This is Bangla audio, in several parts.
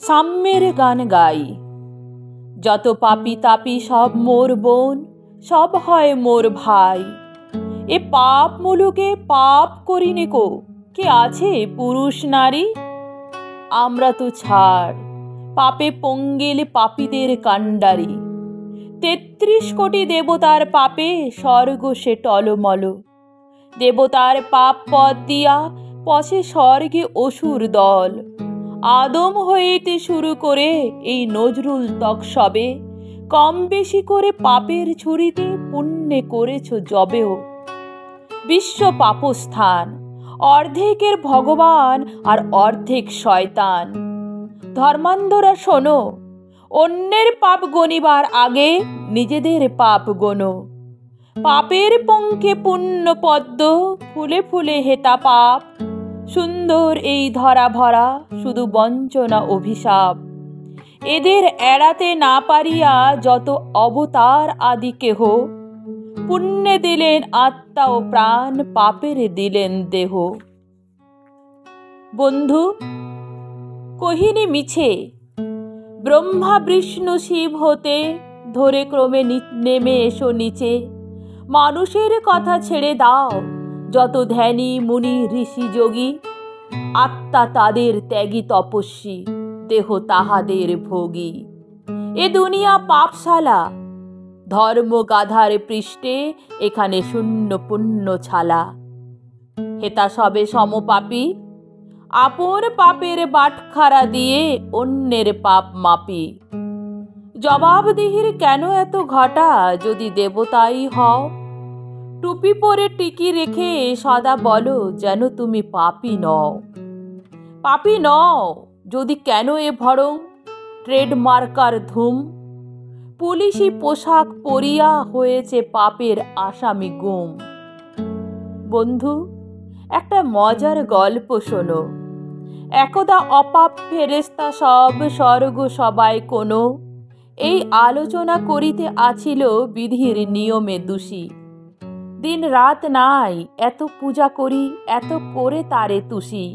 সাম্যের গান গাই। যত পাপি তাপি সব মোর বোন, সব হয় মোর ভাই। এ পাপ মুলুকে পাপ করিনি কো, কে আছে পুরুষ নারী? আমরা তো ছাড়, পাপে পঙ্গিল পাপীদের কাণ্ডারি। ৩৩ কোটি দেবতার পাপে স্বর্গ সে টলমল। দেবতার পাপ পথ দিয়া পশে স্বর্গে অসুর দল। আদম হইতে শুরু করে এই নজরুল তক সবে, কম বেশি করে পাপের ছুরিতে পুণ্যে করেছ জবেও। বিশ্ব পাপস্থান, অর্ধেকের ভগবান আর অর্ধেক শয়তান। ধর্মান্ধরা শোনো, অন্যের পাপ গণিবার আগে নিজেদের পাপ গোনো। পাপের পঙ্কে পুণ্য পদ্ম, ফুলে ফুলে হেতা পাপ। সুন্দর এই ধরা ভরা, শুধু বঞ্চনা অভিশাপ। এদের এড়াতে না পারিয়া যত অবতার আদি কেহ, পুণ্যে দিলেন আত্মা ও প্রাণ, পাপের দিলেন দেহ। বন্ধু, কহিনি মিছে, ব্রহ্মা বিষ্ণু শিব হতে ধরে ক্রমে নেমে এসো নিচে। মানুষের কথা ছেড়ে দাও, যত ধ্যানী মুনি ঋষি যোগী। আত্মা তাদের ত্যাগী তপস্বী, দেহ তাহাদের ভোগী। এ দুনিয়া পাপশালা, ধর্ম গাধার পৃষ্ঠে এখানে শূন্য পুণ্য ছালা। হেতা সবে সমপাপী, আপন পাপের বাটখারা দিয়ে অন্যের পাপ মাপি। জবাবদিহির কেন এত ঘটা, যদি দেবতাই হও? টুপি পরে টিকি রেখে সদা বলো যেন তুমি পাপী নও। পাপী নও যদি কেন এ ভরং ট্রেডমার্কার ধুম? পুলিশি পোশাক পরিয়া হয়েছে পাপের আসামি গুম। বন্ধু, একটা মজার গল্প শোনো। একদা অপাপ ফেরেশতা সব স্বর্গ সবাই কোনো, এই আলোচনা করিতে আছিল বিধির নিয়মে দোষী। দিন রাত নাই, এত পূজা করি, এত করে তারে তুষি।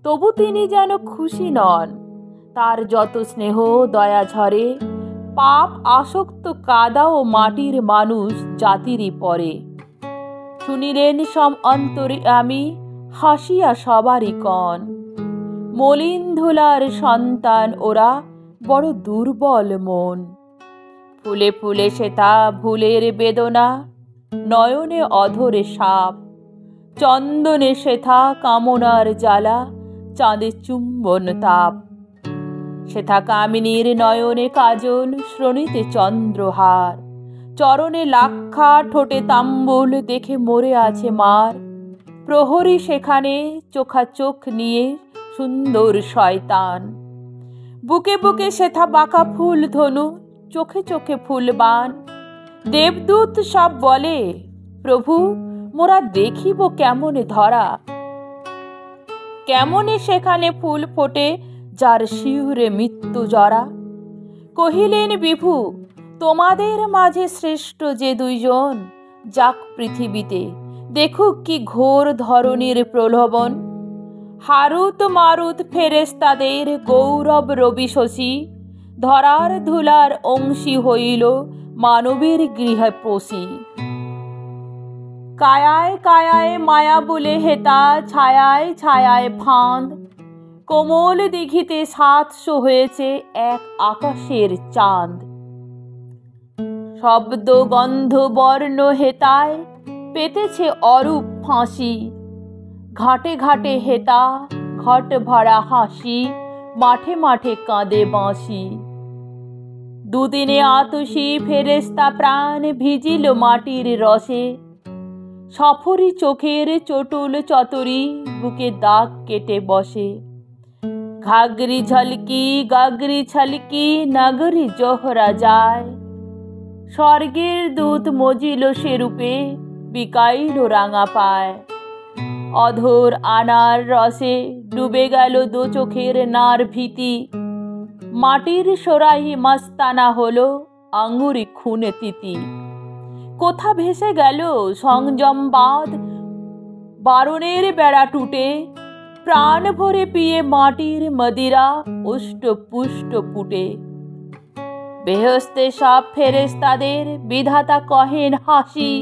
তবু তিনি যেন খুশি নন, তার যত স্নেহ দয়া ঝরে। পাপ আসক্ত কাদা ও মাটির মানুষ জাতিরই পরে। শুনিলেন সম অন্তরে আমি, হাসিয়া সবারই কন। মলিন ধুলার সন্তান ওরা, বড় দুর্বল মন। ফুলে ফুলে সেথা ভুলের বেদনা, নয়নে অধরে সাপ। চন্দনে সেথা কামনার জ্বালা, চাঁদে চুম্বন তাপ। সেথা কামিনীর নয়নে কাজল, শ্রোণীতে চন্দ্রহার। চরণে লাক্ষা, ঠোঁটে তাম্বুল, দেখে মরে আছে মার। প্রহরী সেখানে চোখা চোখ নিয়ে সুন্দর শয়তান। বুকে বুকে সেথা বাঁকা ফুল ধনু, চোখে চোখে ফুলবান। দেবদূত সব বলে, প্রভু মোরা দেখিব কেমনে ধরা। কেমনে সেখানে ফুল ফোটে, যার শিউরে মৃত্যু জরা। কহিলেন বিভু, তোমাদের মাঝে শ্রেষ্ঠ যে দুইজন, যাক পৃথিবীতে দেখুক কি ঘোর ধরনীর প্রলোভন। হারুত মারুত ফেরেশতাদের গৌরব রবি শশী, ধরার ধুলার অংশী হইল মানবের গৃহে পশি। কায়ায় কায়ায় মায়া বলে হেতা, ছায়ায় ছায়ায় ফাঁদ। কোমল দিঘিতে ৭০০ হয়েছে এক আকাশের চাঁদ। শব্দ গন্ধ বর্ণ হেতায় পেতেছে অরূপ ফাঁসি। ঘাটে ঘাটে হেতা, ঘট ভরা হাসি, মাঠে মাঠে কাঁদে বাঁশি। দুদিনে আতসী ফেরেশতা প্রাণ ভিজিল মাটির রসে। সফরি চোখের চটুল চতরি, বুকে দাগ কেটে বসে। ঘাগরি ঝলকি গাগরি ছলকি, নগরী জোহরা যায়। স্বর্গের দূত মজিল সে রূপে, বিকাইল রাঙা পায়। অধর আনার রসে ডুবে গেল দু চোখের নার ভীতি। মাটির সোরাহি মস্তানা হলো আঙুরি খুনে তিতি। কোথা ভেসে গেল সংযম বাঁধ, বারণের বেড়া টুটে। প্রাণ ভরে পিয়ে মাটির মদিরা উষ্ট পুষ্ট পুটে। বেহেশতে সব ফেরেশতাদের বিধাতা কহেন হাসি,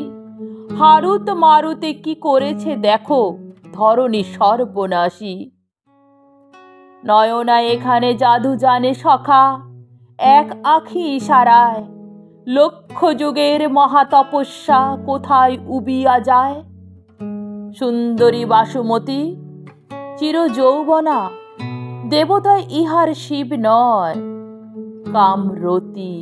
হারুত মারুতে কি করেছে দেখো ধরণী সর্বনাশী। নয়না এখানে জাদু জানে সখা, এক আঁখি ইশারায় লক্ষ যুগের মহাতপস্যা কোথায় উবিয়া যায়। সুন্দরী বাসুমতী চির যৌবনা, দেবতায় ইহার শিব নয় কামরতী।